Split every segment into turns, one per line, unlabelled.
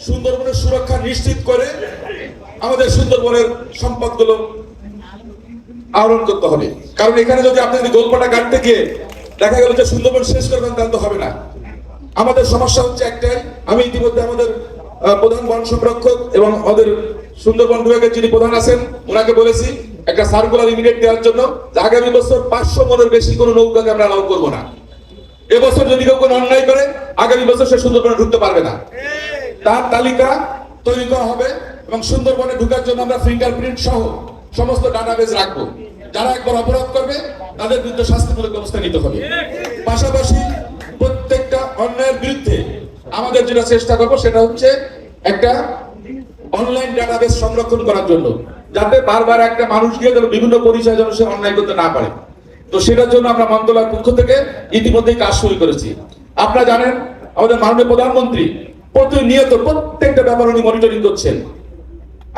সুন্দরবনের সুরক্ষা নিশ্চিত করে আমাদের সুন্দরবনের সম্পদগুলো আহরণ করতে হবে। কারণ এখানে যদি আপনি গোলপাটা কাটতে গিয়ে দেখা গেল যে সুন্দরবন শেষ করবেন, তাহলে তো হবে না। আমাদের সমস্যা হচ্ছে একটাই, আমি ইতিমধ্যে আমাদের প্রধান বন সংরক্ষক এবং আমাদের সুন্দরবন বিভাগের যিনি প্রধান আছেন ওনাকে বলেছি একটা সার্কুলার ইমিডিয়েট দেওয়ার জন্য, আগামী বছর 500 মনের বেশি কোনো নৌকাকে আমরা অ্যালাউ করবো না। এবছর যদি কেউ কোনো অন্যায় করে আগামী বছর সে সুন্দরবনে ঢুকতে পারবে না। তার তালিকা তৈরি করা হবে এবং সুন্দরবনে ঢুকার জন্য আমরা ফিঙ্গারপ্রিন্ট সহ সমস্ত ডাটাবেজ রাখবো। যারা একবার অপরাধ করবে তাদের বিরুদ্ধে শাস্তিমূলক ব্যবস্থা নিতে হবে। পাশাপাশি প্রত্যেকটা অন্যায়ের বিরুদ্ধে আমাদের যেটা চেষ্টা করবো সেটা হচ্ছে একটা অনলাইন ডাটাবেস সংরক্ষণ করার জন্য, যাতে বারবার একটা মানুষ গিয়ে যেন বিভিন্ন পরিচয় যেন সে অন্যায় করতে না পারে। তো সেটার জন্য আমরা মন্ত্রণালয়ের পক্ষ থেকে ইতিমধ্যেই কাজ শুরু করেছি। আপনারা জানেন আমাদের মাননীয় প্রধানমন্ত্রী প্রতিনিয়ত প্রত্যেকটা ব্যাপার উনি মনিটরিং করছেন।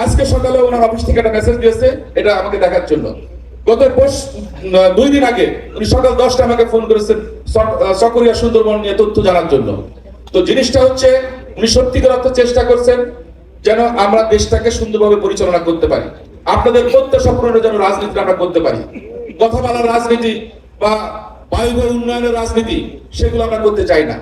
আজকে সকালে ওনার অফিস থেকে একটা মেসেজ দিয়েছে এটা আমাকে দেখার জন্য। গত 2 দিন আগে উনি সকাল 10টা আমাকে ফোন করেছেন চকরিয়া সুন্দরবন নিয়ে তথ্য জানার জন্য। তো জিনিসটা হচ্ছে উনি সত্যিকার অর্থে চেষ্টা করছেন যেন আমরা দেশটাকে সুন্দরভাবে পরিচালনা করতে পারি। আপনাদের প্রত্যাশা পূরণের যেন রাজনীতি আমরা করতে পারি। কথা বলার রাজনীতি বা বায়ু উন্নয়নের রাজনীতি সেগুলো আমরা করতে চাই না।